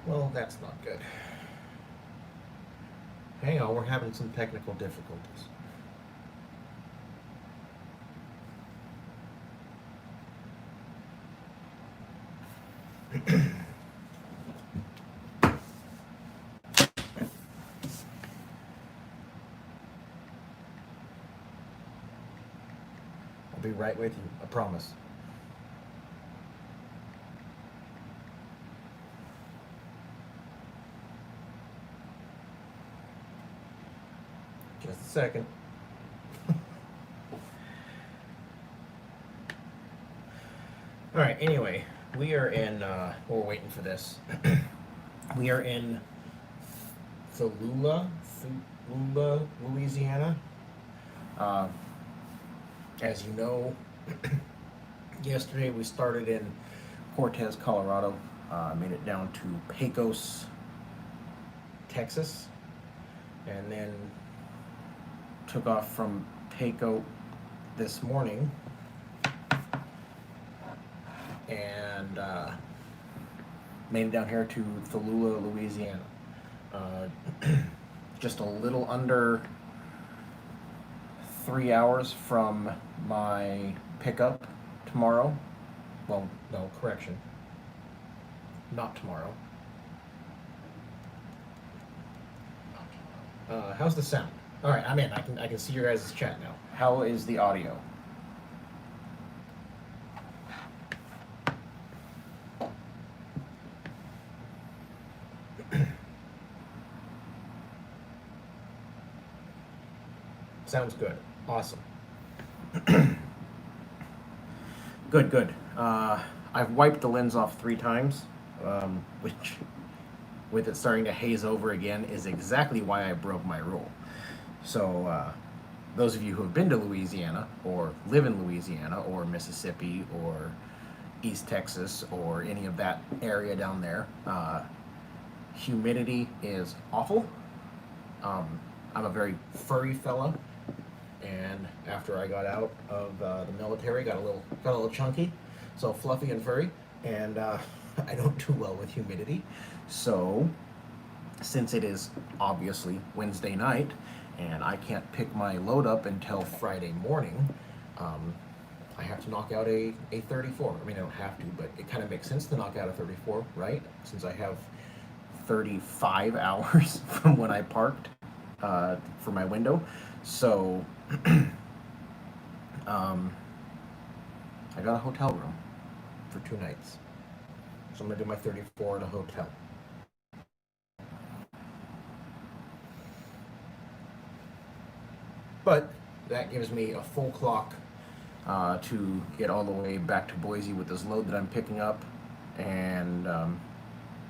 Well, that's not good. Hang on, we're having some technical difficulties. I'll be right with you, I promise. Just a second. All right, anyway, we are in, we're waiting for this. We are in Thalula, Louisiana. Uh, as you know, yesterday we started in Cortez, Colorado, made it down to Pecos, Texas, and then took off from Pecos this morning and made it down here to Thalula, Louisiana. Just a little under 3 hours from my pickup tomorrow. Well, no, correction. Not tomorrow. How's the sound? All right, I'm in. I can see your guys' chat now. How is the audio? Sounds good. Awesome. Good, good. I've wiped the lens off 3 times, which, with it starting to haze over again, is exactly why I broke my rule. So, those of you who have been to Louisiana, or live in Louisiana, or Mississippi, or East Texas, or any of that area down there, humidity is awful. I'm a very furry fella, and after I got out of the military, got a little chunky, so fluffy and furry, and I don't do well with humidity. So, since it is obviously Wednesday night, and I can't pick my load up until Friday morning, I have to knock out a 34. I mean, I don't have to, but it kind of makes sense to knock out a 34, right? Since I have 35 hours from when I parked for my window. So, I got a hotel room for 2 nights. So I'm going to do my 34 in a hotel. But that gives me a full clock to get all the way back to Boise with this load that I'm picking up. And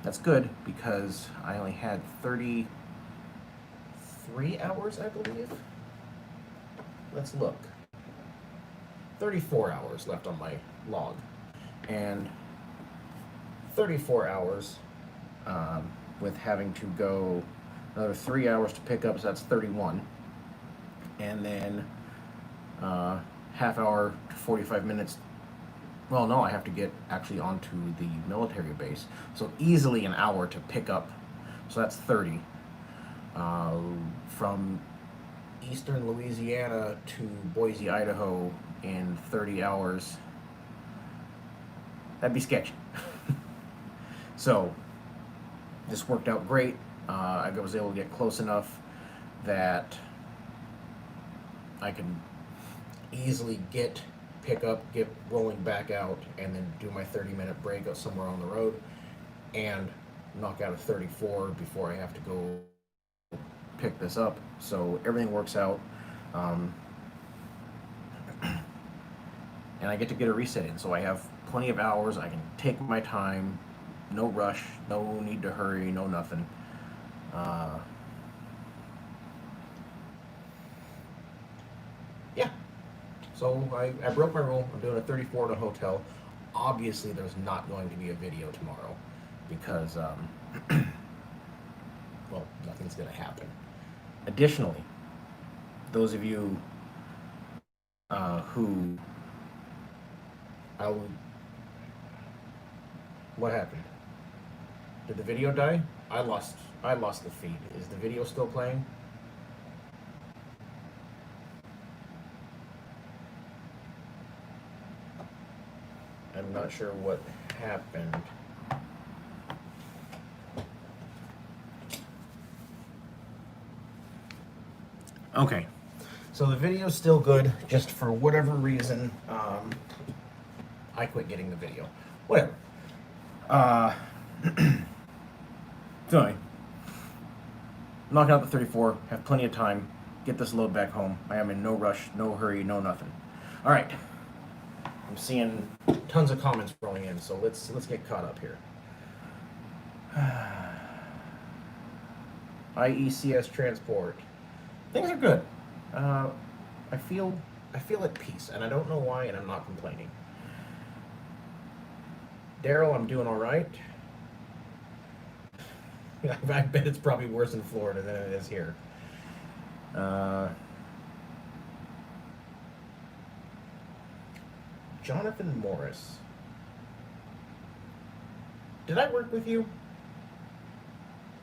that's good because I only had 33 hours, I believe. Let's look. 34 hours left on my log. And 34 hours with having to go another 3 hours to pick up, so that's 31. And then half hour to 45 minutes. Well, no, I have to get actually onto the military base. So easily an hour to pick up. So that's 30. From eastern Louisiana to Boise, Idaho in 30 hours. That'd be sketchy. So this worked out great. I was able to get close enough that I can easily pick up, get rolling back out, and then do my 30-minute break somewhere on the road, and knock out a 34 before I have to go pick this up. So everything works out, and I get to get a reset in. So I have plenty of hours. I can take my time, no rush, no need to hurry, no nothing. Yeah. So I broke my rule. I'm doing a 34 at a hotel. Obviously, there's not going to be a video tomorrow because nothing's going to happen. Additionally, those of you who I will, what happened? Did the video die? I lost the feed. Is the video still playing? I'm not sure what happened. Okay, so the video's still good, just for whatever reason, I quit getting the video. Whatever. So anyway, knocking out the 34, have plenty of time, get this load back home. I am in no rush, no hurry, no nothing. All right, I'm seeing tons of comments rolling in, so let's get caught up here. IECS transport. Things are good. I feel at peace, and I don't know why, and I'm not complaining. Daryl, I'm doing all right. I bet it's probably worse in Florida than it is here. Jonathan Morris. Did I work with you?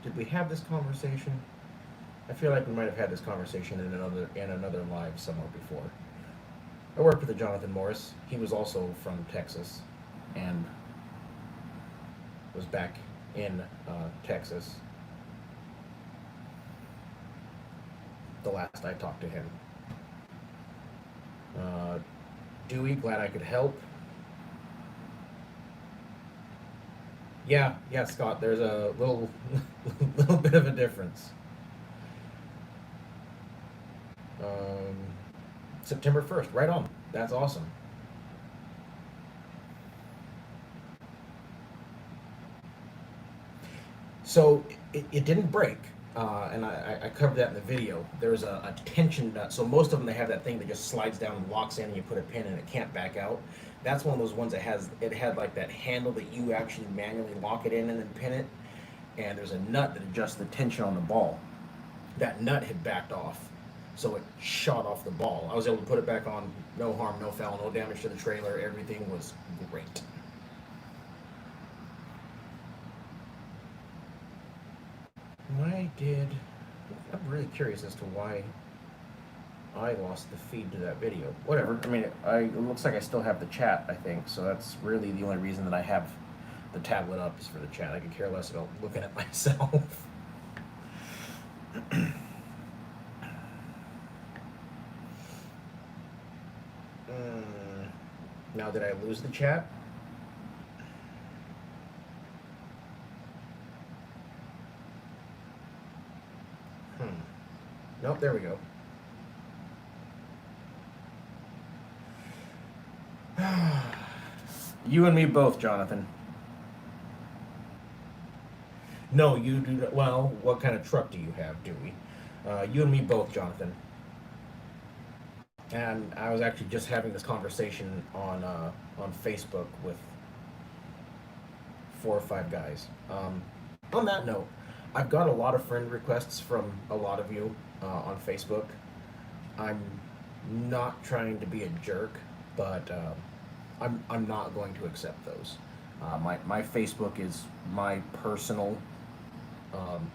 Did we have this conversation? I feel like we might have had this conversation in another live somewhere before. I worked with a Jonathan Morris. He was also from Texas, and was back in Texas the last I talked to him. Dewey, glad I could help. Yeah, Scott. There's a little bit of a difference. September 1st, right on. That's awesome. So it didn't break, and I covered that in the video. There's a tension nut. So most of them, they have that thing that just slides down and locks in, and you put a pin and it can't back out. That's one of those ones that had like that handle that you actually manually lock it in and then pin it. And there's a nut that adjusts the tension on the ball. That nut had backed off, so it shot off the ball. I was able to put it back on, no harm, no foul, no damage to the trailer. Everything was great. I'm really curious as to why I lost the feed to that video. Whatever. I mean, it looks like I still have the chat, I think, so that's really the only reason that I have the tablet up is for the chat. I could care less about looking at myself. Now, did I lose the chat? Nope, there we go. You and me both, Jonathan. No, you do not. Well, what kind of truck do you have, Dewey? You and me both, Jonathan. And I was actually just having this conversation on Facebook with 4 or 5 guys. On that note, I've got a lot of friend requests from a lot of you on Facebook. I'm not trying to be a jerk, but I'm not going to accept those. My Facebook is my personal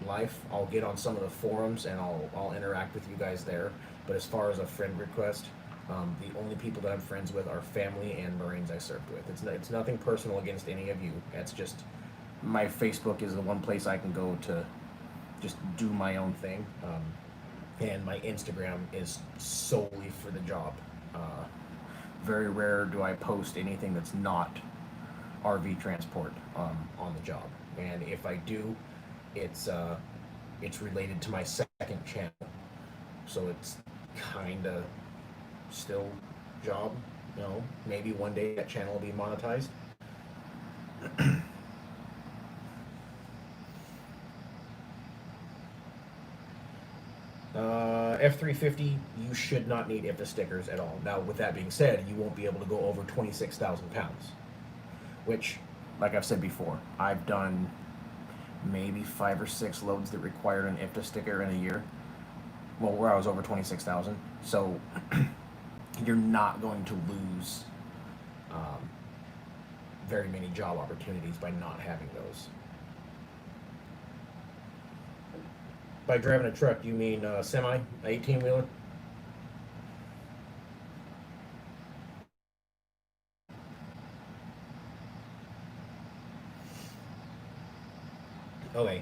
life. I'll get on some of the forums and I'll interact with you guys there. But as far as a friend request, the only people that I'm friends with are family and Marines I served with. It's nothing personal against any of you. It's just my Facebook is the one place I can go to just do my own thing. And my Instagram is solely for the job. Very rare do I post anything that's not RV transport on the job. And if I do, it's related to my second channel. So it's kind of still job. You know, maybe one day that channel will be monetized. F-350, you should not need IFTA stickers at all. Now, with that being said, you won't be able to go over 26,000 pounds, which, like I've said before, I've done maybe 5 or 6 loads that required an IFTA sticker in a year. Well, where I was over 26,000. So you're not going to lose um, very many job opportunities by not having those. By driving a truck, you mean semi, 18 wheeler? Okay.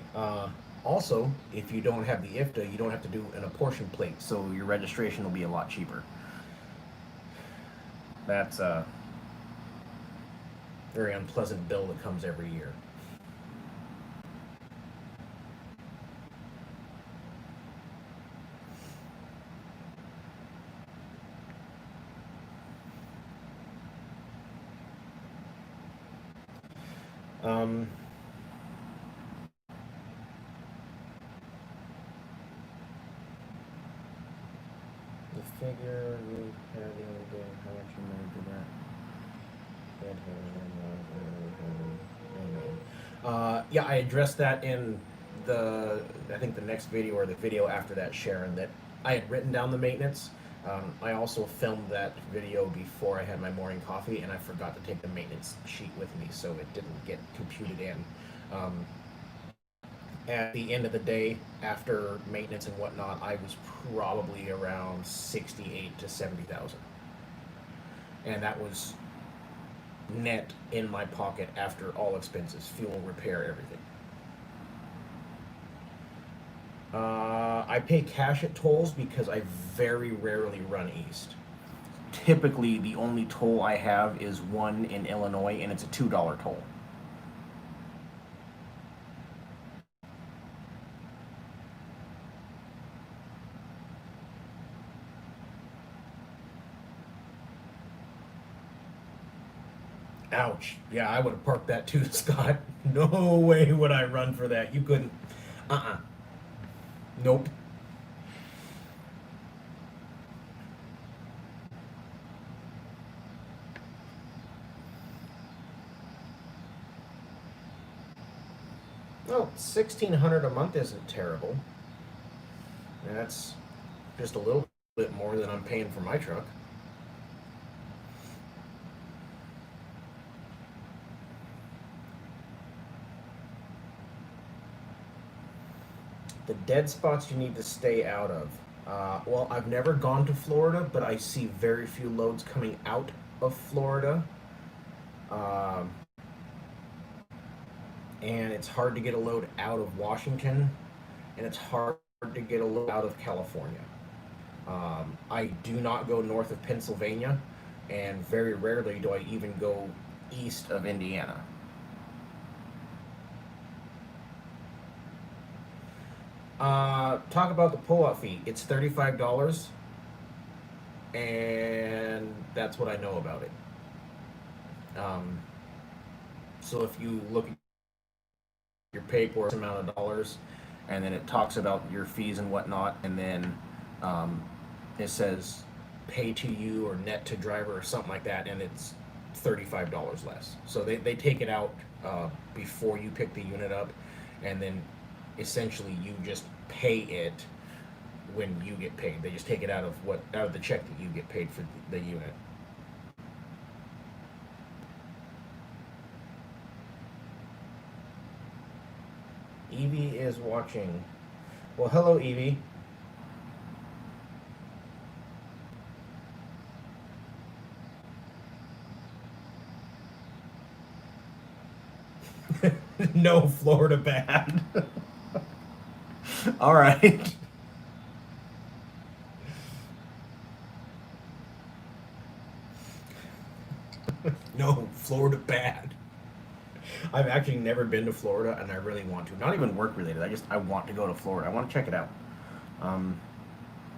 Also, if you don't have the IFTA, you don't have to do an apportion plate, so your registration will be a lot cheaper. That's a very unpleasant bill that comes every year. Um, the figure we had the other day, how much you money do that? Yeah, I addressed that in I think the next video or the video after that, Sharon, that I had written down the maintenance. I also filmed that video before I had my morning coffee, and I forgot to take the maintenance sheet with me, so it didn't get computed in. Um, at the end of the day, after maintenance and whatnot, I was probably around 68 to 70,000, and that was net in my pocket after all expenses, fuel, repair, everything. I pay cash at tolls because I very rarely run east. Typically, the only toll I have is one in Illinois, and it's a $2 toll. Ouch. Yeah, I would have parked that too, Scott. No way would I run for that. You couldn't. Uh. Nope. Well, 1,600 a month isn't terrible. That's just a little bit more than I'm paying for my truck. The dead spots you need to stay out of. Well, I've never gone to Florida, but I see very few loads coming out of Florida. Um, and it's hard to get a load out of Washington, and it's hard to get a load out of California. I do not go north of Pennsylvania, and very rarely do I even go east of Indiana. Talk about the pull-out fee. It's $35, and that's what I know about it. Um, so if you look at your paperwork amount of dollars, and then it talks about your fees and whatnot, and then um, it says pay to you or net to driver or something like that, and it's $35 less. So they take it out before you pick the unit up, and then essentially you just pay it when you get paid. They just take it out of the check that you get paid for the unit. Evie is watching. Well, hello, Evie. No, Florida bad. All right. No, Florida bad. I've actually never been to Florida, and I really want to. Not even work related. I want to go to Florida. I want to check it out. Um,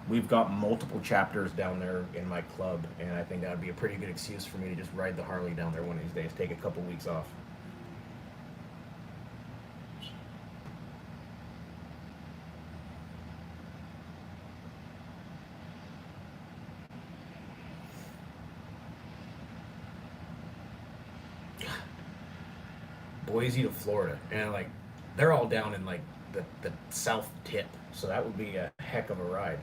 we've got multiple chapters down there in my club, and I think that would be a pretty good excuse for me to just ride the Harley down there one of these days. Take a couple weeks off. Boise to Florida, and like They're all down in like the south tip, so that would be a heck of a ride.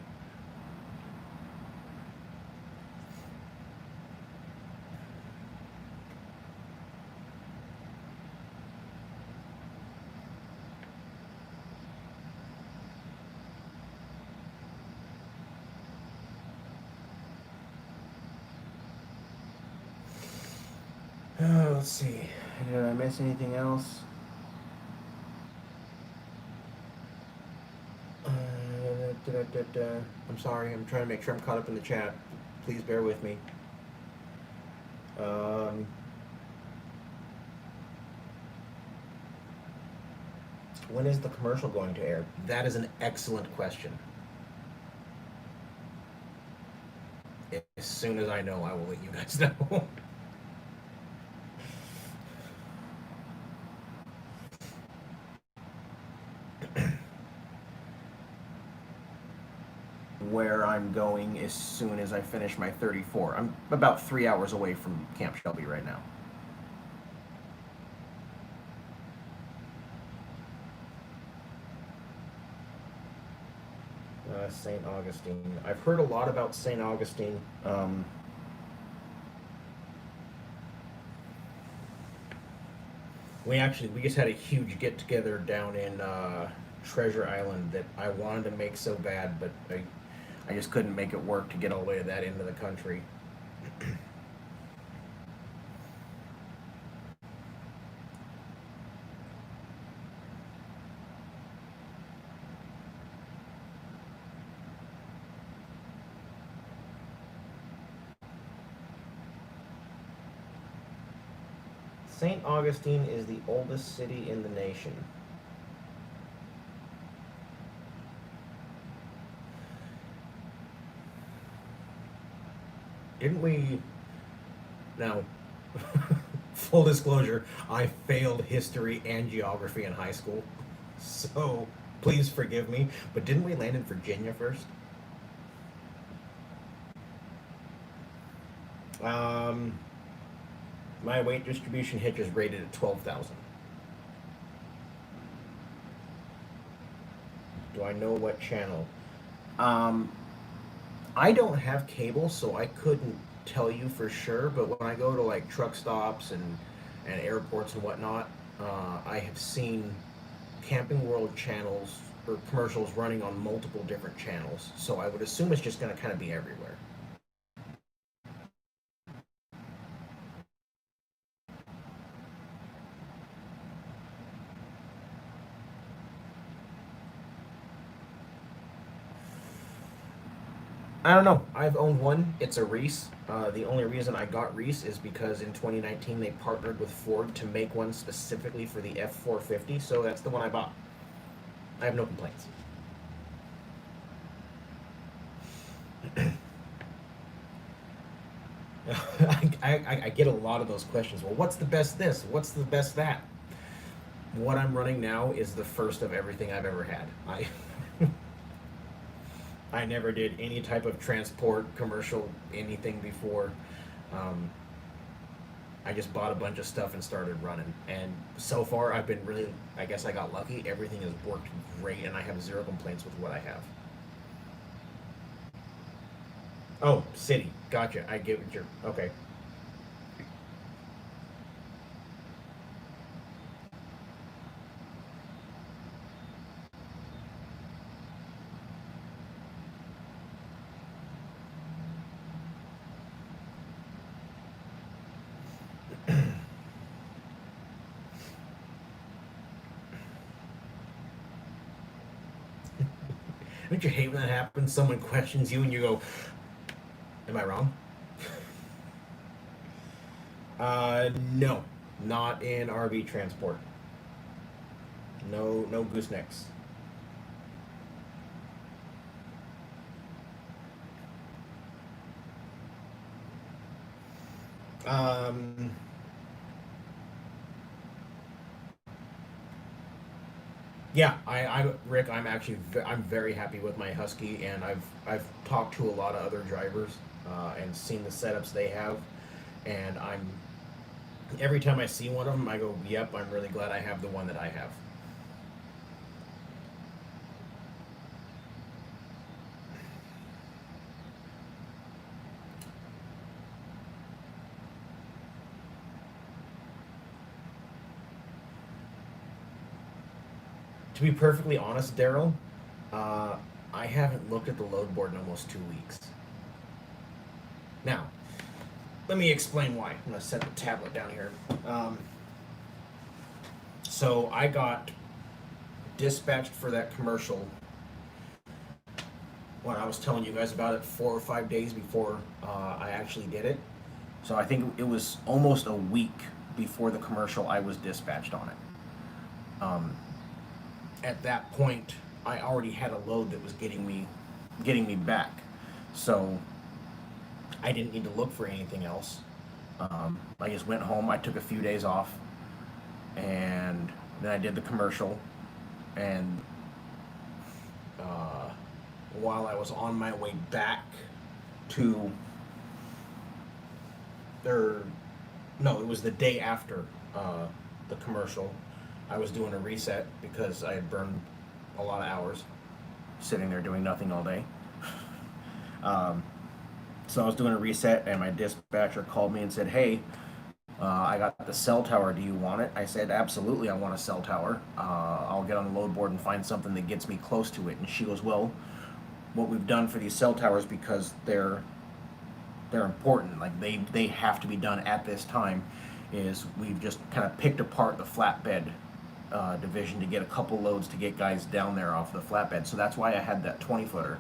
Let's see. Did I miss anything else? I'm sorry. I'm trying to make sure I'm caught up in the chat. Please bear with me. Um, when is the commercial going to air? That is an excellent question. As soon as I know, I will let you guys know. Where I'm going as soon as I finish my 34. I'm about 3 hours away from Camp Shelby right now. St. Augustine. I've heard a lot about St. Augustine. We just had a huge get together down in Treasure Island that I wanted to make so bad, but I just couldn't make it work to get all the way to that end of the country. St. Augustine is the oldest city in the nation. Didn't we? Now, full disclosure, I failed history and geography in high school, so please forgive me. But didn't we land in Virginia first? Um, my weight distribution hitch is rated at 12,000. Do I know what channel? Um, I don't have cable, so I couldn't tell you for sure. But when I go to like truck stops and airports and whatnot, I have seen Camping World channels or commercials running on multiple different channels. So I would assume it's just going to kind of be everywhere. I don't know. I've owned one. It's a Reese. The only reason I got Reese is because in 2019 they partnered with Ford to make one specifically for the F450. So that's the one I bought. I have no complaints. I get a lot of those questions. Well, what's the best this? What's the best that? What I'm running now is the first of everything I've ever had. I never did any type of transport, commercial, anything before. Um, I just bought a bunch of stuff and started running. And so far, I've been really, I guess I got lucky. Everything has worked great, and I have zero complaints with what I have. Oh, city. Gotcha. I get what you're. Okay. Don't you hate when that happens? Someone questions you and you go, "Am I wrong?" No, not in RV transport. No, no goosenecks. Um, yeah, Rick, I'm very happy with my Husky, and I've talked to a lot of other drivers and seen the setups they have, and every time I see one of them, I go, "Yep, I'm really glad I have the one that I have." To be perfectly honest, Daryl, uh, I haven't looked at the load board in almost 2 weeks. Now, let me explain why. I'm going to set the tablet down here. Um, so I got dispatched for that commercial when I was telling you guys about it 4 or 5 days before I actually did it. So I think it was almost a week before the commercial I was dispatched on it. At that point, I already had a load that was getting me back. So I didn't need to look for anything else. I just went home. I took a few days off, and then I did the commercial. And while I was on my way back to, or no, it was the day after the commercial. I was doing a reset because I had burned a lot of hours sitting there doing nothing all day. Um, so I was doing a reset, and my dispatcher called me and said, "Hey, I got the cell tower. Do you want it?" I said, "Absolutely, I want a cell tower. I'll get on the load board and find something that gets me close to it." And she goes, "Well, what we've done for these cell towers, because they're important, like they have to be done at this time, is we've just kind of picked apart the flatbed division to get a couple loads to get guys down there off the flatbed. So that's why I had that 20-footer.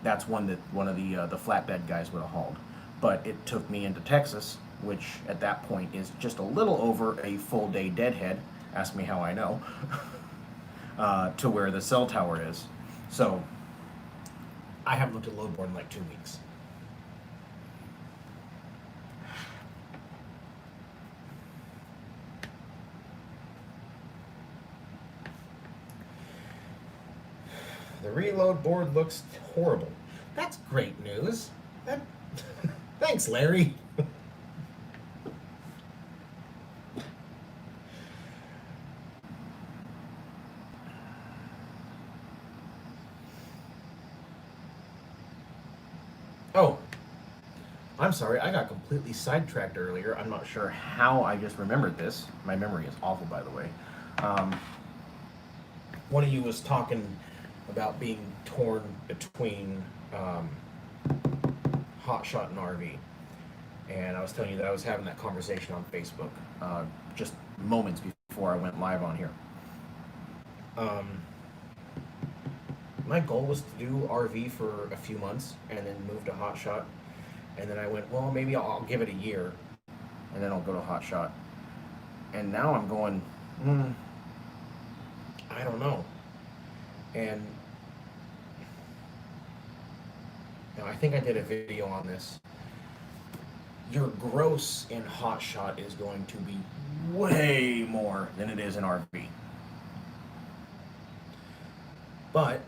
That's one that one of the flatbed guys would have hauled. But it took me into Texas, which at that point is just a little over a full day deadhead. Ask me how I know. To where the cell tower is. So I haven't looked at load board in like 2 weeks. The reload board looks horrible. That's great news. That thanks, Larry. Oh, I'm sorry. I got completely sidetracked earlier. I'm not sure how I just remembered this. My memory is awful, by the way. Um, One of you was talking about being torn between hotshot and RV, and I was telling you that I was having that conversation on Facebook just moments before I went live on here. Um, my goal was to do RV for a few months and then move to hotshot, and then I went, well, maybe I'll give it a year, and then I'll go to hotshot. And now I'm going, I don't know. And I think I did a video on this. Your gross in hotshot is going to be way more than it is in RV. But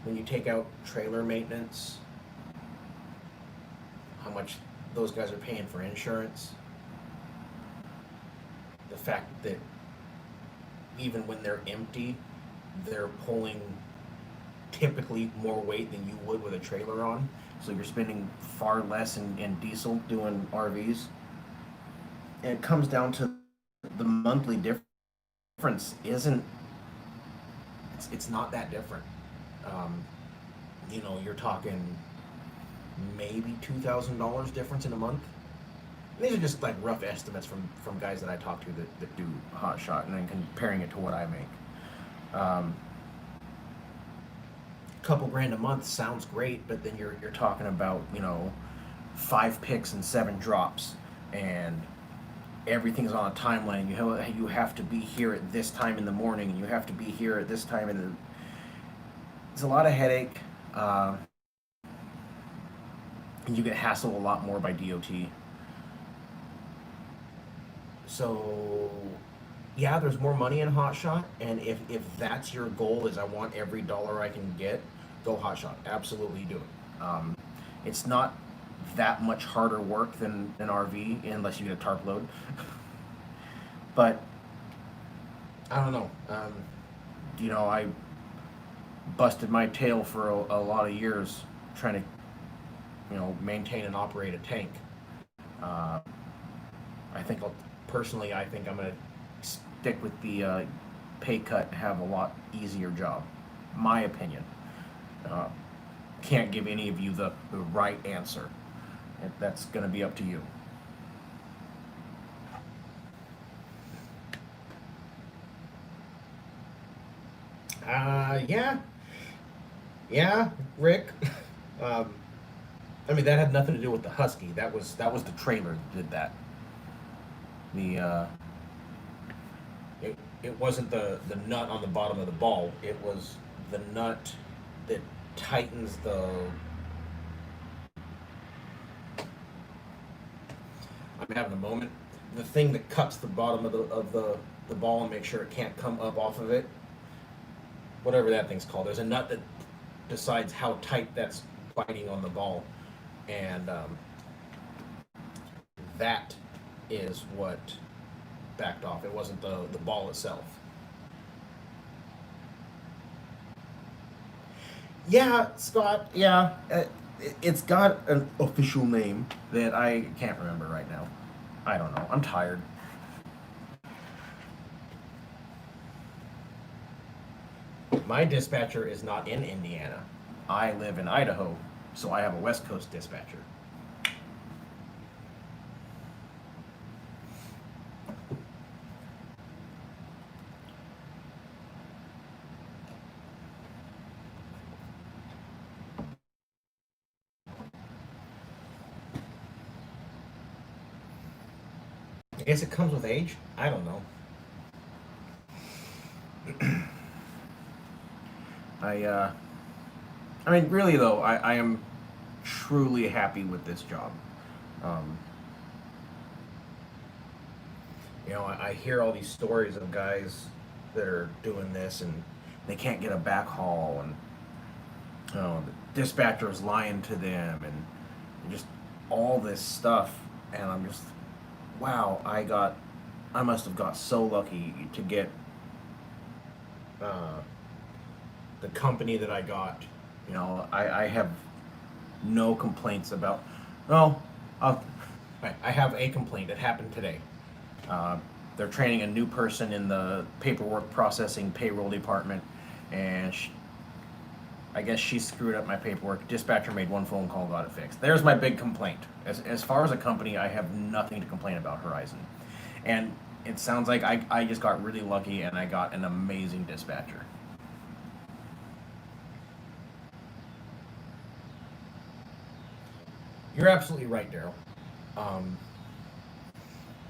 when you take out trailer maintenance, how much those guys are paying for insurance, the fact that even when they're empty, they're pulling typically more weight than you would with a trailer on. So you're spending far less in diesel doing RVs. And it comes down to the monthly difference isn't, it's not that different. Um, you're talking maybe $2,000 difference in a month. And these are just like rough estimates from guys that I talk to that do hot shot, and then comparing it to what I make. Couple grand a month sounds great, but then you're talking about 5 picks and 7 drops, and everything's on a timeline. You have to be here at this time in the morning, and you have to be here at this time in the. It's a lot of headache. You get hassled a lot more by DOT. So yeah, there's more money in hotshot, and if that's your goal, is I want every dollar I can get, go hotshot. Absolutely do it. It's not that much harder work than an RV unless you get a tarp load. But I don't know. I busted my tail for a lot of years trying to maintain and operate a tank. I think I'm gonna stick with the pay cut and have a lot easier job. My opinion. Uh, can't give any of you the right answer. That's going to be up to you. Yeah, yeah, Rick. um, I mean, that had nothing to do with the husky. That was the trailer that did that. The it wasn't the nut on the bottom of the ball. It was the nut that tightens the. I'm having a moment. The thing that cups the bottom of the ball and make sure it can't come up off of it. Whatever that thing's called. There's a nut that decides how tight that's biting on the ball, and that is what backed off. It wasn't the ball itself. Yeah, Scott. Yeah, it's got an official name that I can't remember right now. I don't know. I'm tired. My dispatcher is not in Indiana. I live in Idaho, so I have a West Coast dispatcher. I guess it comes with age. I don't know. I I mean, really though, I am truly happy with this job. Um, I hear all these stories of guys that are doing this and they can't get a backhaul, and the dispatcher is lying to them, and just all this stuff. And I'm just, wow, I must have got so lucky to get uh, the company that I got. I have no complaints about. No, I'll, I have a complaint that happened today. Uh, they're training a new person in the paperwork processing payroll department, and I guess she screwed up my paperwork. Dispatcher made one phone call, got it fixed. There's my big complaint. As far as a company, I have nothing to complain about Horizon. And it sounds like I just got really lucky and I got an amazing dispatcher. You're absolutely right, Daryl. Um,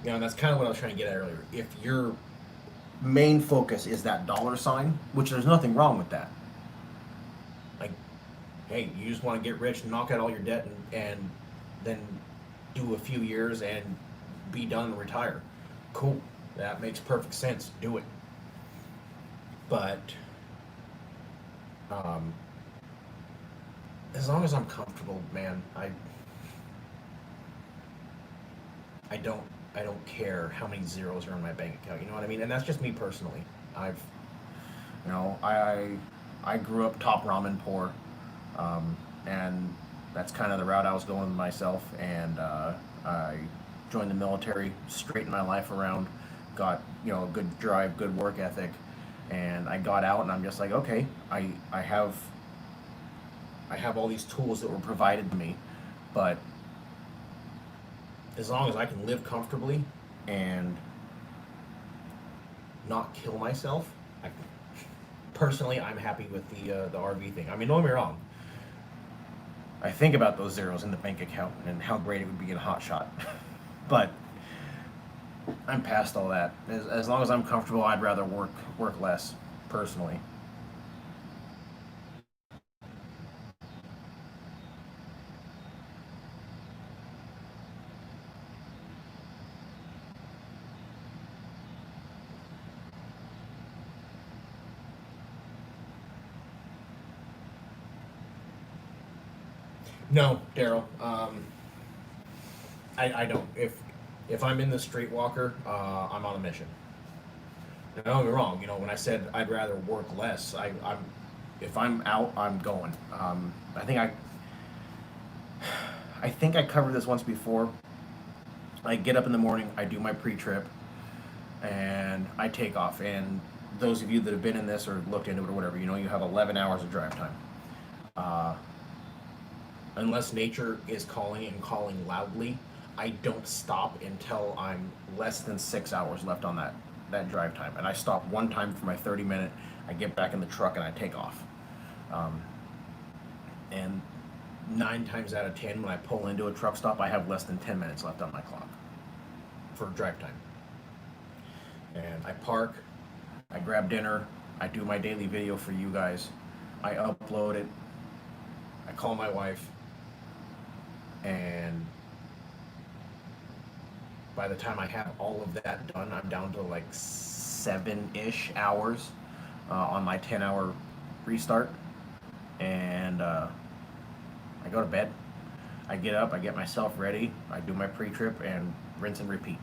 and that's kind of what I was trying to get at earlier. If your main focus is that dollar sign, which there's nothing wrong with that. Like, hey, you just want to get rich, knock out all your debt, and then do a few years and be done and retire. Cool. That makes perfect sense. Do it. But um, as long as I'm comfortable, man, I don't I don't care how many zeros are in my bank account. You know what I mean? And that's just me personally. I've you know I grew up top ramen poor, and that's kind of the route I was going myself. And I joined the military, straightened my life around, got a good drive, good work ethic, and I got out, and I'm just like, okay, I have all these tools that were provided to me, but as long as I can live comfortably and not kill myself, I, personally, I'm happy with the RV thing. I mean, don't get me wrong. I think about those zeros in the bank account and how great it would be in a hot shot, but I'm past all that. As long as I'm comfortable, I'd rather work less, personally. No, Daryl. I don't. If I'm in the streetwalker, I'm on a mission. Now, don't get me wrong. When I said I'd rather work less, I'm if I'm out, I'm going. I think I covered this once before. I get up in the morning, I do my pre-trip, and I take off. And those of you that have been in this or looked into it or whatever, you know you have 11 hours of drive time. Uh, unless nature is calling and calling loudly, I don't stop until I'm less than 6 hours left on that drive time. And I stop one time for my 30-minute. I get back in the truck and I take off. Um, and 9 times out of 10, when I pull into a truck stop, I have less than 10 minutes left on my clock for drive time. And I park, I grab dinner, I do my daily video for you guys, I upload it, I call my wife, and by the time I have all of that done, I'm down to like 7-ish hours on my 10-hour restart. And I go to bed. I get up, I get myself ready, I do my pre-trip, and rinse and repeat.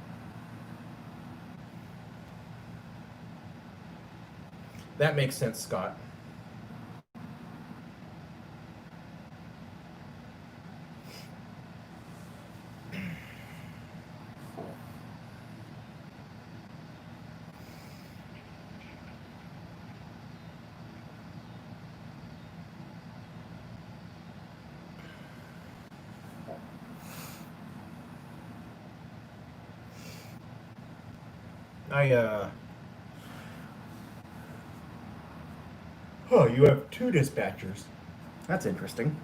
That makes sense, Scott. Oh, you have two dispatchers. That's interesting.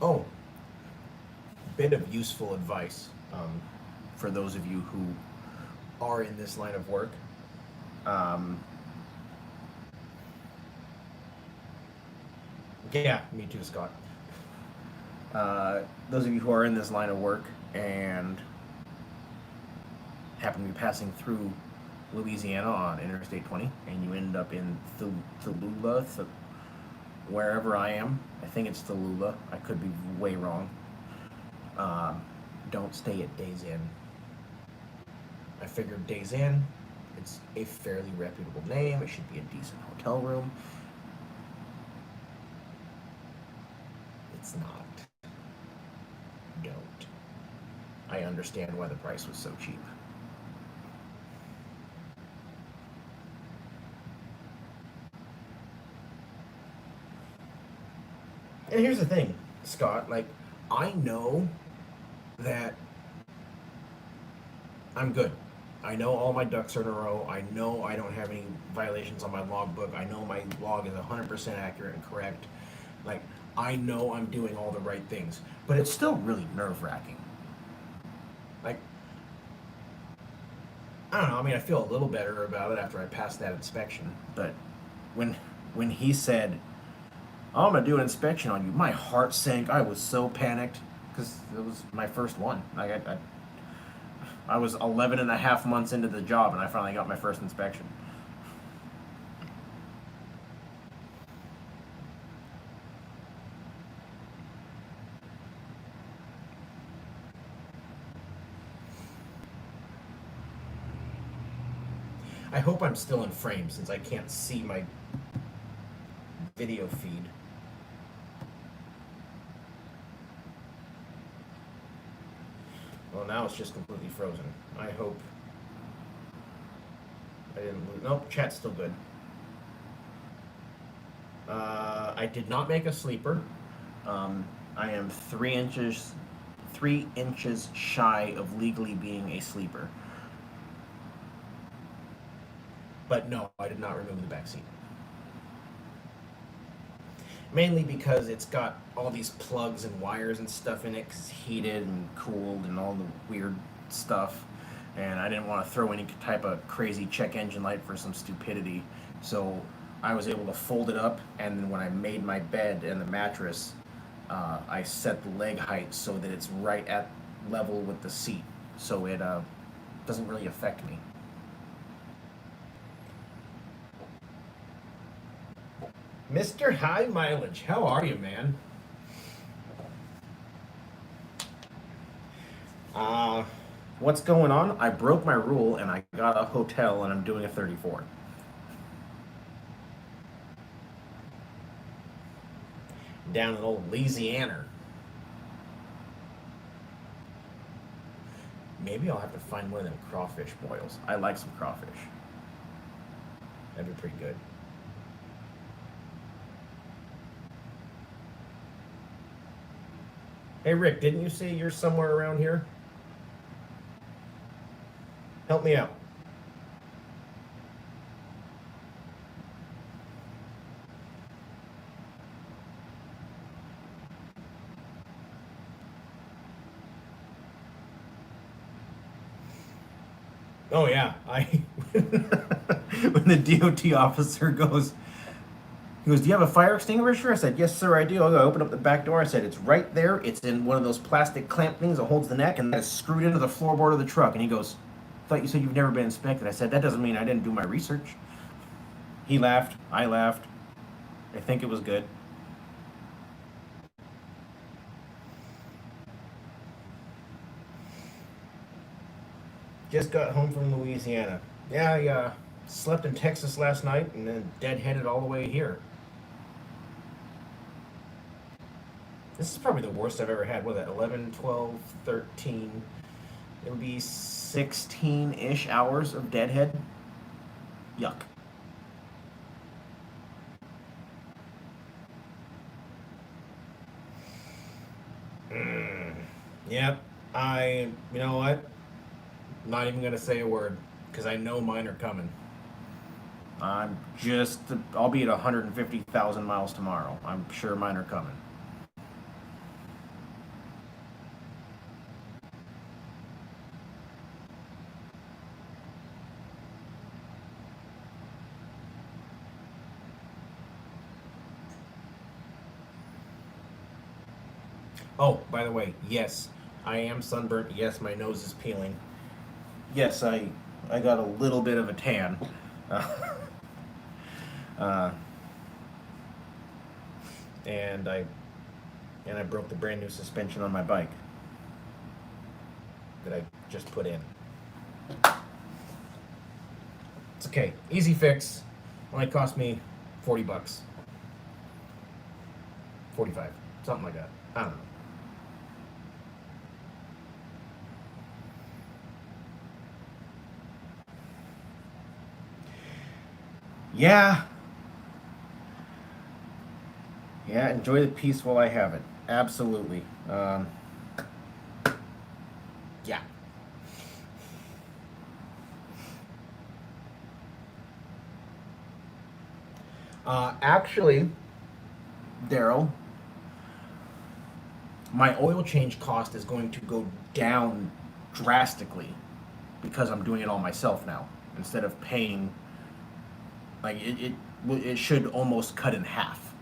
Oh, bit of useful advice for those of you who are in this line of work. Um, yeah, me too, Scott. Those of you who are in this line of work and happen to be passing through Louisiana on Interstate 20, and you end up in Thalula, wherever I am. I think it's Thalula. I could be way wrong. Don't stay at Days Inn. I figured Days Inn, it's a fairly reputable name. It should be a decent hotel room. It's not. Don't. I understand why the price was so cheap. And here's the thing, Scott, like, I know that I'm good. I know all my ducks are in a row. I know I don't have any violations on my logbook. I know my log is 100% accurate and correct. Like, I know I'm doing all the right things. But it's still really nerve wracking. Like, I don't know. I mean, I feel a little better about it after I passed that inspection. But when when he said, "Oh, I'm gonna do an inspection on you," my heart sank. I was so panicked because it was my first one. I was 11 and a half months into the job and I finally got my first inspection. I hope I'm still in frame since I can't see my video feed. Well, now it's just completely frozen. I hope I didn't lose. Nope, chat's still good. I did not make a sleeper. I am 3 inches shy of legally being a sleeper. But no, I did not remove the back seat. Mainly because it's got all these plugs and wires and stuff in it, 'cause it's heated and cooled and all the weird stuff. And I didn't want to throw any type of crazy check engine light for some stupidity. So I was able to fold it up, and then when I made my bed and the mattress, I set the leg height so that it's right at level with the seat, so it doesn't really affect me. Mr. High Mileage, how are you, man? Uh, what's going on? I broke my rule and I got a hotel and I'm doing a 34. Down in old Louisiana. Maybe I'll have to find one of them crawfish boils. I like some crawfish. That'd be pretty good. Hey Rick, didn't you say you're somewhere around here? Help me out. Oh yeah, I when the DOT officer goes, he goes, "Do you have a fire extinguisher?" I said, "Yes, sir, I do." I opened up the back door. I said, "It's right there. It's in one of those plastic clamp things that holds the neck, and it's screwed into the floorboard of the truck." And he goes, "Thought you said you've never been inspected." I said, "That doesn't mean I didn't do my research." He laughed. I laughed. I think it was good. Just got home from Louisiana. Yeah, I slept in Texas last night and then deadheaded all the way here. This is probably the worst I've ever had. What was that? 11, 12, 13. It would be 16 ish hours of deadhead. Yuck. Mm. Yep. You know what? Not even going to say a word because I know mine are coming. I'm just, I'll be at 150,000 miles tomorrow. I'm sure mine are coming. Oh, by the way, yes, I am sunburnt. Yes, my nose is peeling. Yes, I got a little bit of a tan. Uh, uh, and I broke the brand new suspension on my bike that I just put in. It's okay. Easy fix. Only cost me 40 bucks. 45. Something like that. I don't know. Yeah. Yeah, enjoy the peace while I have it. Absolutely. Yeah. Actually, Daryl, my oil change cost is going to go down drastically because I'm doing it all myself now instead of paying. Like it should almost cut in half.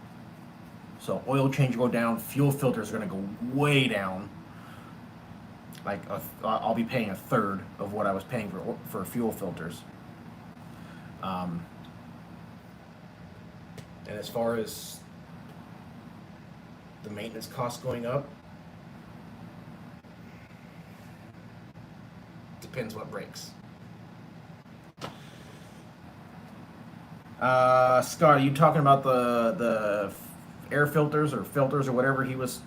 So oil change go down, fuel filters are going to go way down. Like I'll be paying a third of what I was paying for fuel filters. Um, and as far as the maintenance costs going up, depends what breaks. Scott, are you talking about the air filters or whatever he was,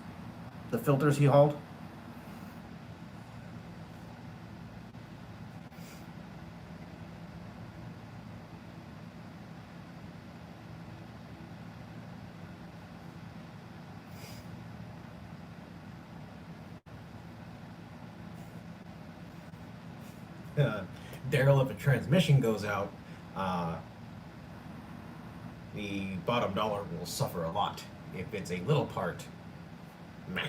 the filters he hauled? Daryl, if a transmission goes out, uh, the bottom dollar will suffer a lot. If it's a little part, meh,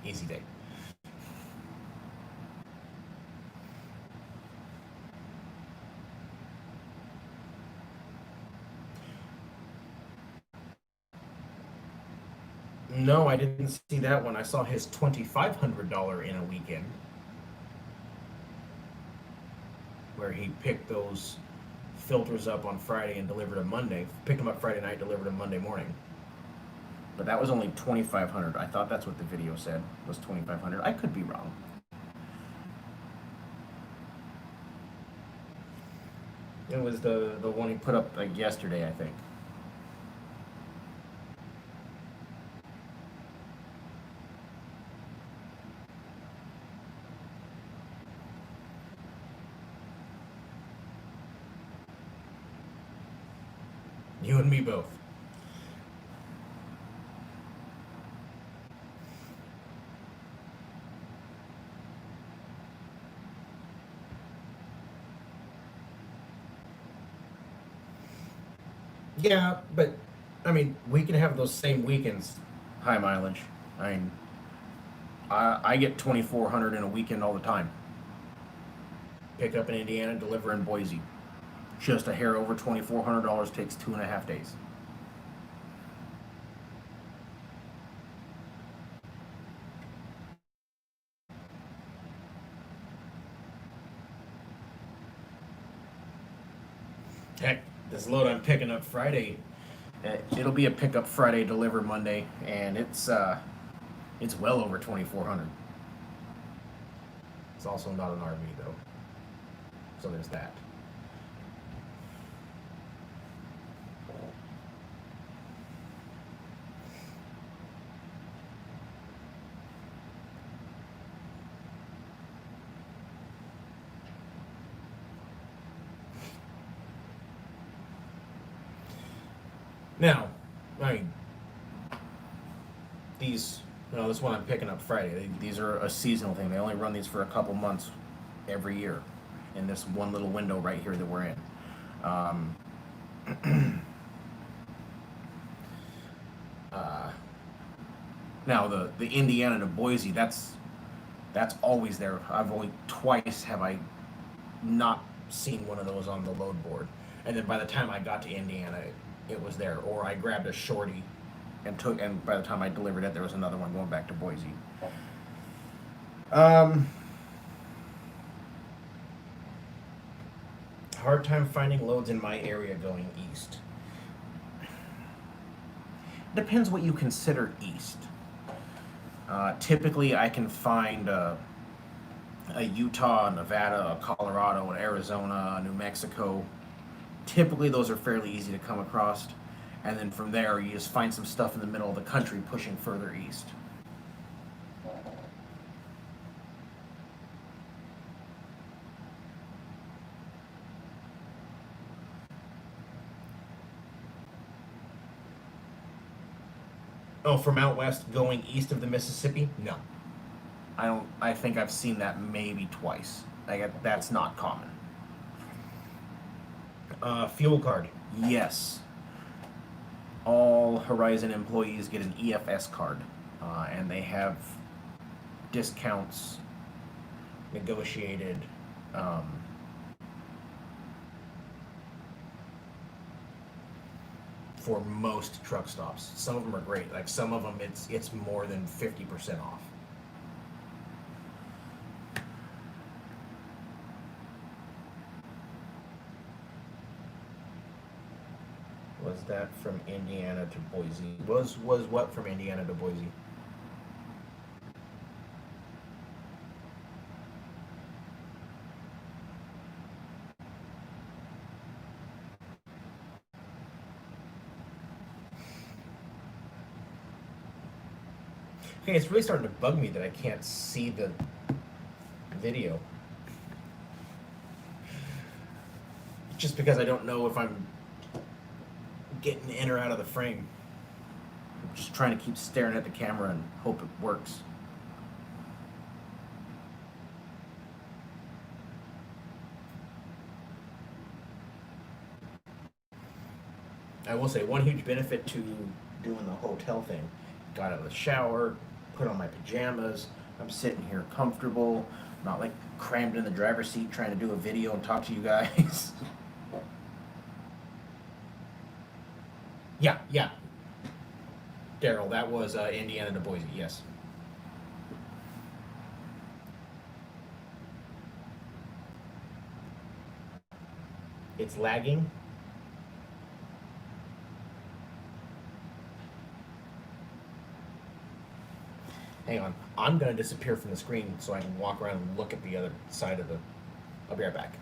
easy day. No, I didn't see that one. I saw his $2,500 in a weekend where he picked those filters up on Friday and delivered them Monday. Picked them up Friday night, delivered them Monday morning. But that was only 2,500. I thought that's what the video said was 2,500. I could be wrong. It was the one he put up like yesterday, I think. You and me both. Yeah, but I mean, we can have those same weekends, high mileage. I mean, I get 2,400 in a weekend all the time. Pick up in Indiana, deliver in Boise. Just a hair over $2,400 takes 2.5 days. Heck, this load I'm picking up Friday, it'll be a pickup Friday, deliver Monday, and it's well over 2,400. It's also not an RV though, so there's that. Now, I mean, these, this one I'm picking up Friday. These are a seasonal thing. They only run these for a couple months every year, in this one little window right here that we're in. Um, uh, Now the Indiana to Boise, that's always there. I've only twice have I not seen one of those on the load board, and then by the time I got to Indiana, it was there. Or I grabbed a shorty and by the time I delivered it, there was another one going back to Boise. Um, Hard time finding loads in my area going east. Depends what you consider east. Typically, I can find a Utah, a Nevada, a Colorado, an Arizona, a New Mexico. Typically, those are fairly easy to come across. And then from there, you just find some stuff in the middle of the country pushing further east. Oh, from out west going east of the Mississippi? No. I don't. I think I've seen that maybe twice. Like that's not common. Fuel card. Yes. All Horizon employees get an EFS card, and they have discounts negotiated. Um, for most truck stops. Some of them are great. Like some of them, it's more than 50% off. Was that from Indiana to Boise? Was what from Indiana to Boise? Okay, it's really starting to bug me that I can't see the video. Just because I don't know if I'm getting in or out of the frame. I'm just trying to keep staring at the camera and hope it works. I will say one huge benefit to doing the hotel thing. Got out of the shower, put on my pajamas. I'm sitting here comfortable, not like crammed in the driver's seat trying to do a video and talk to you guys. Yeah, yeah. Daryl, that was Indiana to Boise, yes. It's lagging. Hang on. I'm going to disappear from the screen so I can walk around and look at the other side of the. I'll be right back.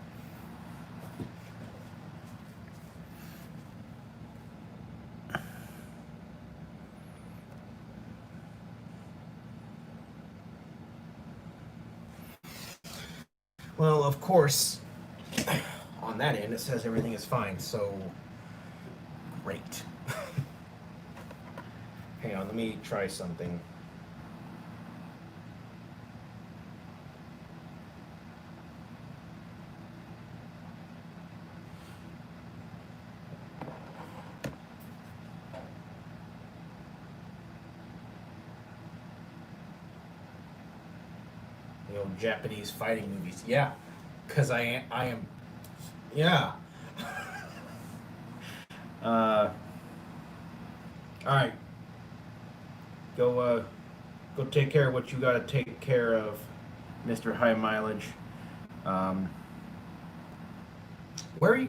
Well, of course, on that end, it says everything is fine. So great. Hang on, let me try something. You know, Japanese fighting movies. Yeah, because I am, yeah. All right, go go take care of what you got to take care of, Mr. High Mileage. Um, where are you?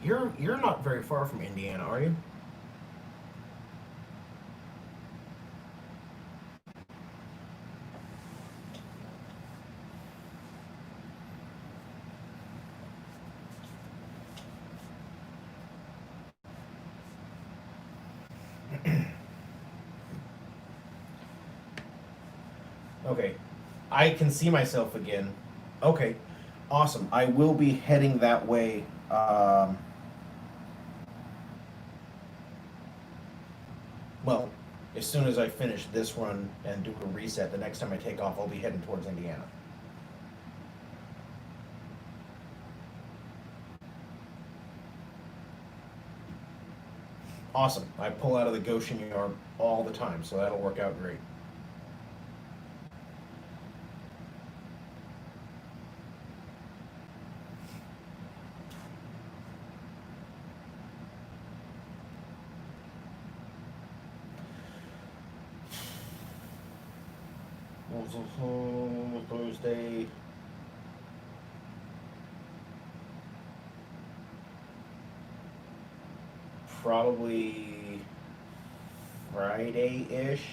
You're not very far from Indiana, are you? Okay, I can see myself again. Okay, awesome. I will be heading that way. Well, as soon as I finish this run and do a reset, the next time I take off, I'll be heading towards Indiana. Awesome. I pull out of the Goshen yard all the time, so that'll work out great. Thursday. Probably Friday-ish,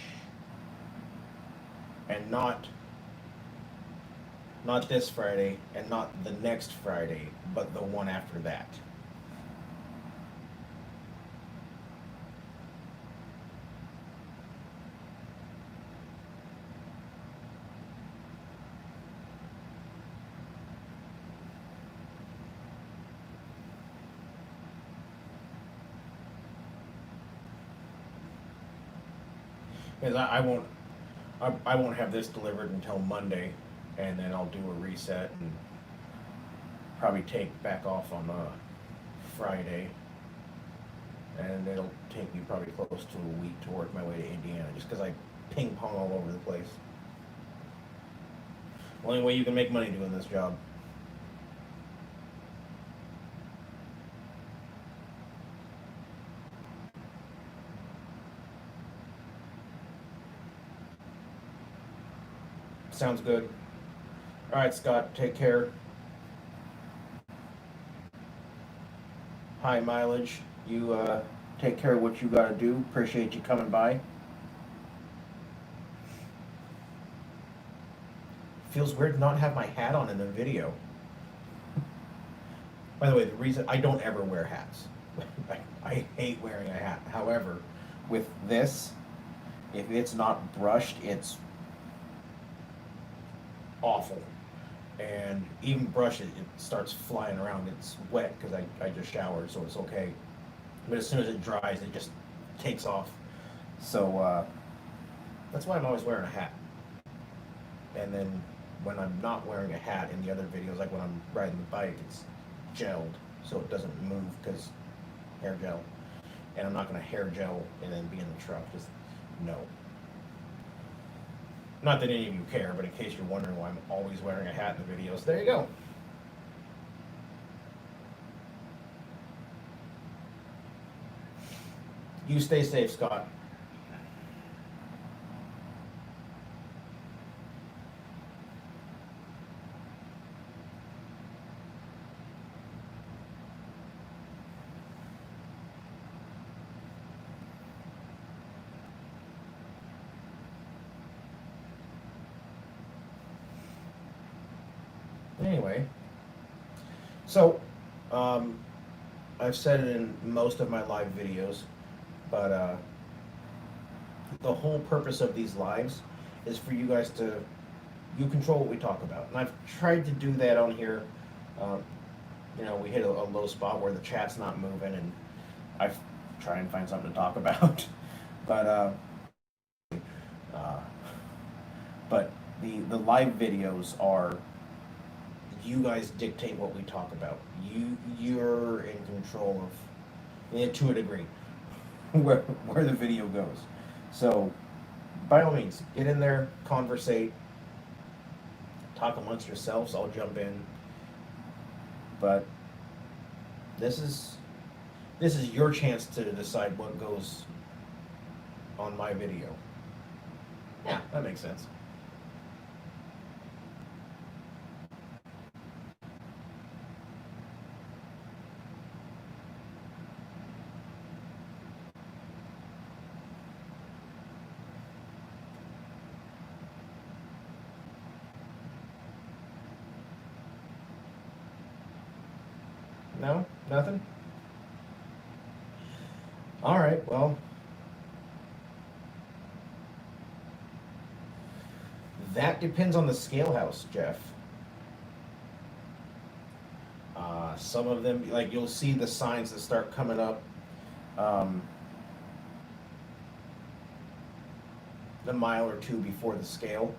and not this Friday, and not the next Friday, but the one after that. Because I won't have this delivered until Monday, and then I'll do a reset and probably take back off on Friday, and it'll take me probably close to a week to work my way to Indiana, just because I ping pong all over the place. Only way you can make money doing this job. Sounds good. All right, Scott, take care. High mileage. You take care of what you got to do. Appreciate you coming by. Feels weird to not have my hat on in the video. By the way, the reason I don't ever wear hats. I hate wearing a hat. However, with this, if it's not brushed, it's awful. And even brush it, it starts flying around. It's wet because I just showered, so it's okay. But as soon as it dries, it just takes off. So that's why I'm always wearing a hat. And then when I'm not wearing a hat in the other videos, like when I'm riding the bike, it's gelled so it doesn't move because hair gel. And I'm not going to hair gel and then be in the truck. Just no. Not that any of you care, but in case you're wondering why I'm always wearing a hat in the videos, there you go. You stay safe, Scott. Anyway, so I've said it in most of my live videos, but the whole purpose of these lives is for you guys to you control what we talk about, and I've tried to do that on here. You know, we hit a low spot where the chat's not moving, and I've try and find something to talk about. But uh, but the live videos are, you guys dictate what we talk about. You're in control of, to a degree, where the video goes. So by all means, get in there, conversate, talk amongst yourselves. I'll jump in, but this is your chance to decide what goes on my video. Yeah, that makes sense. No, nothing. All right. Well, that depends on the scale house, Jeff. Some of them, like you'll see the signs that start coming up. Um, a mile or two before the scale,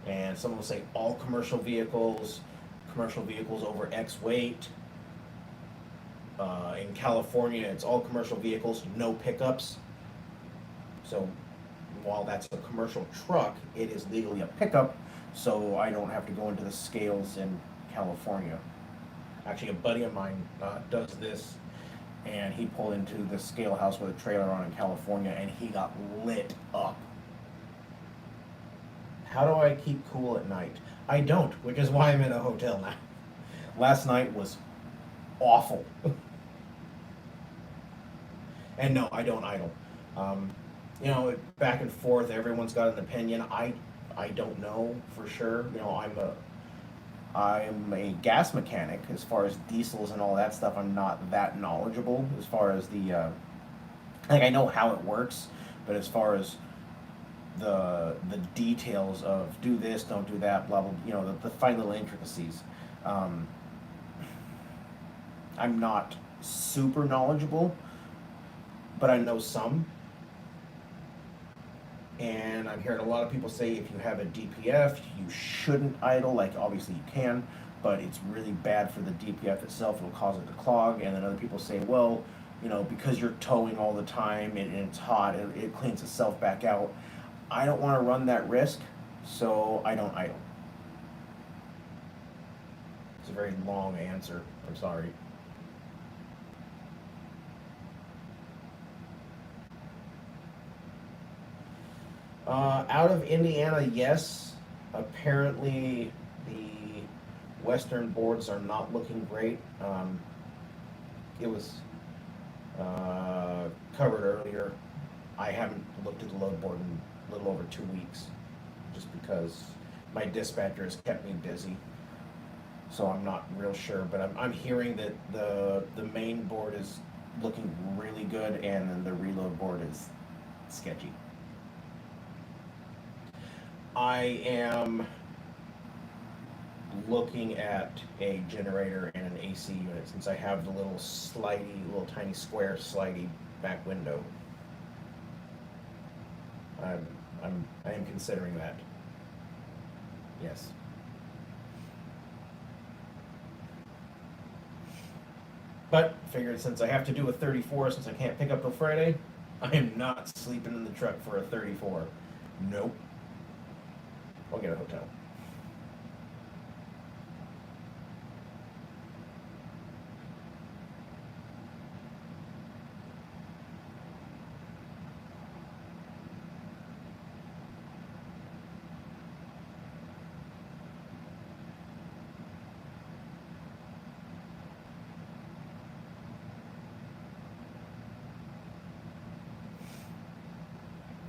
and some will say all commercial vehicles over X weight. In California, it's all commercial vehicles, no pickups. So while that's a commercial truck, it is legally a pickup, so I don't have to go into the scales in California. Actually, a buddy of mine does this, and he pulled into the scale house with a trailer on in California, and he got lit up. How do I keep cool at night? I don't, which is why I'm in a hotel now. Last night was awful. And no, I don't idle. Um, back and forth, everyone's got an opinion. I don't know for sure. I'm a gas mechanic. As far as diesels and all that stuff, I'm not that knowledgeable. As far as I know how it works, but as far as the details of do this, don't do that, blah blah. The fine little intricacies. Um, I'm not super knowledgeable, but I know some. And I'm hearing a lot of people say if you have a DPF, you shouldn't idle. Like, obviously you can, but it's really bad for the DPF itself. It'll cause it to clog. And then other people say, well, because you're towing all the time and it's hot, it cleans itself back out. I don't want to run that risk, so I don't idle. It's a very long answer. I'm sorry. Out of Indiana, yes. Apparently, the western boards are not looking great. It was covered earlier. I haven't looked at the load board in a little over 2 weeks, just because my dispatcher has kept me busy. So I'm not real sure, but I'm hearing that the main board is looking really good, and then the reload board is sketchy. I am looking at a generator and an AC unit, since I have the little tiny square slidey back window. I am considering that. Yes. But figured since I have to do a 34, since I can't pick up till Friday, I am not sleeping in the truck for a 34. Nope. I'll get a hotel.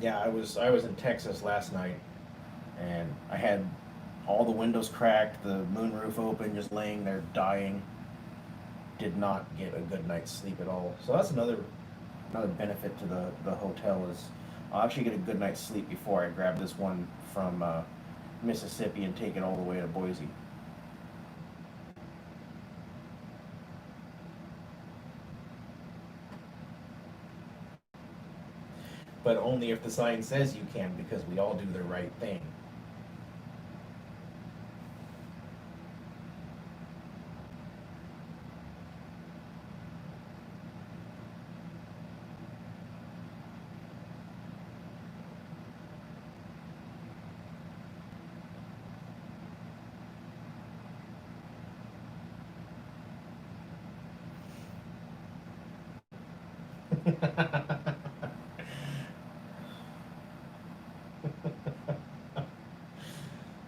Yeah, I was in Texas last night, and I had all the windows cracked, the moonroof open, just laying there dying. Did not get a good night's sleep at all. So that's another benefit to the hotel is I'll actually get a good night's sleep before I grab this one from Mississippi and take it all the way to Boise. but only if the sign says you can, because we all do the right thing.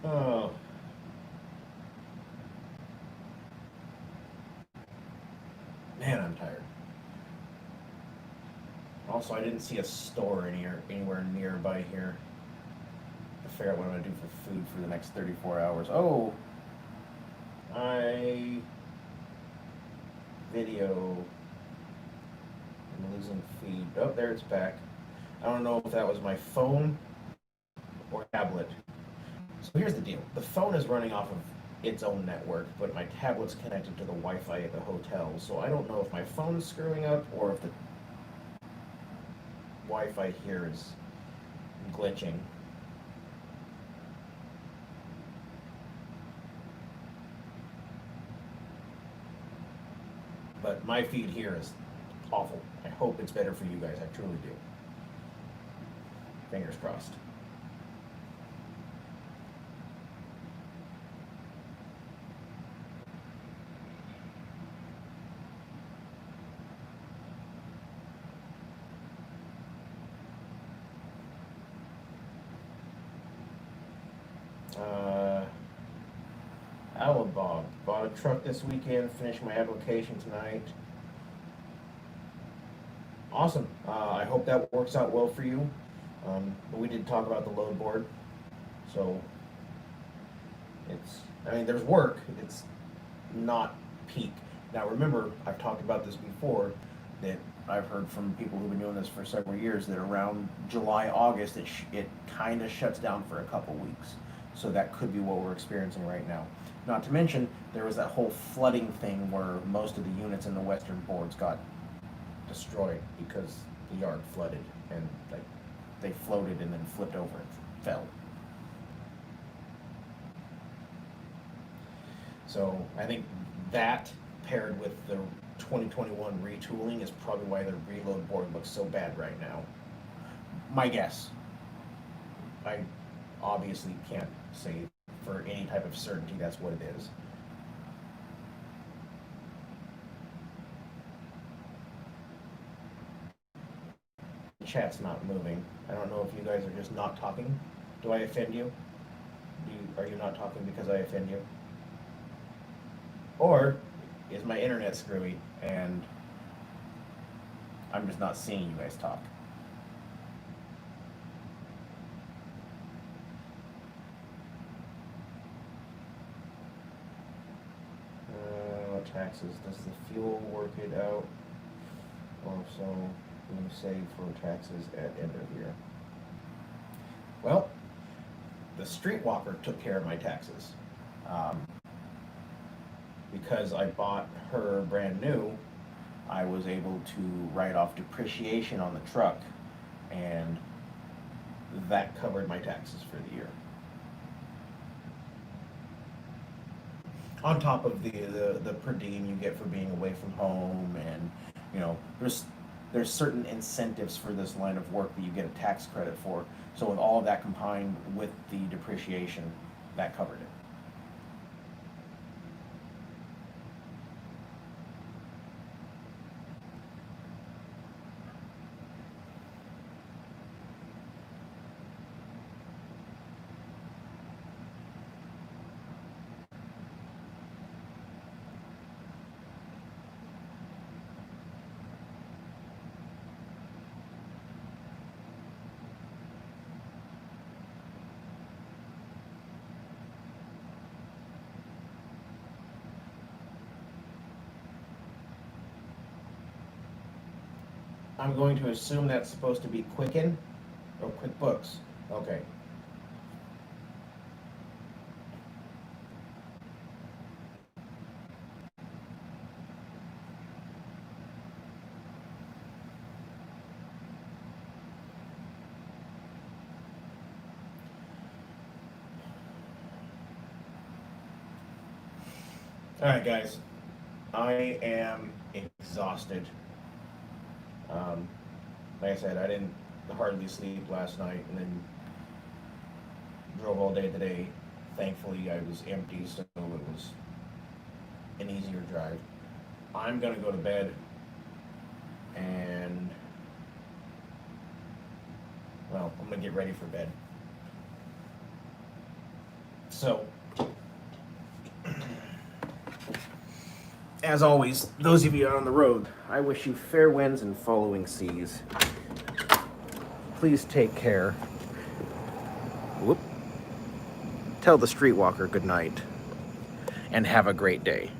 Oh, man, I'm tired. Also, I didn't see a store anywhere nearby here to figure out what I'm gonna do for food for the next 34 hours. Oh, I video. I'm losing feed. Oh, there it's back. I don't know if that was my phone or tablet. So here's the deal. The phone is running off of its own network, but my tablet's connected to the Wi-Fi at the hotel. So I don't know if my phone's screwing up or if the Wi-Fi here is glitching. But my feed here is awful. I hope it's better for you guys. I truly do. Fingers crossed. Alabog. Bought a truck this weekend, finished my application tonight. Awesome. I hope that works out well for you. But we did talk about the load board. So I mean, there's work. It's not peak. Now remember, I've talked about this before, that I've heard from people who've been doing this for several years, that around July, August, it kind of shuts down for a couple weeks. So that could be what we're experiencing right now. Not to mention, there was that whole flooding thing where most of the units in the western boards got destroyed because the yard flooded, and like they floated and then flipped over and fell. So I think that paired with the 2021 retooling is probably why the reload board looks so bad right now. My guess. I obviously can't say for any type of certainty that's what it is. The chat's not moving. I don't know if you guys are just not talking. Do I offend you? Are you not talking because I offend you? Or is my internet screwy and I'm just not seeing you guys talk? Taxes. Does the fuel work it out? Or so you save for taxes at end of year? Well, the streetwalker took care of my taxes. Um, because I bought her brand new, I was able to write off depreciation on the truck, and that covered my taxes for the year. On top of the per diem you get for being away from home, and you know, there's certain incentives for this line of work that you get a tax credit for. So with all of that combined with the depreciation, that covered it. I'm going to assume that's supposed to be Quicken or QuickBooks. Okay. All right, guys. I am exhausted. Um, like I said, I didn't hardly sleep last night, and then drove all day today. Thankfully, I was empty, so it was an easier drive. I'm gonna go to bed, and well, I'm gonna get ready for bed. So, as always, those of you out on the road, I wish you fair winds and following seas. Please take care. Whoop. Tell the streetwalker good night, and have a great day.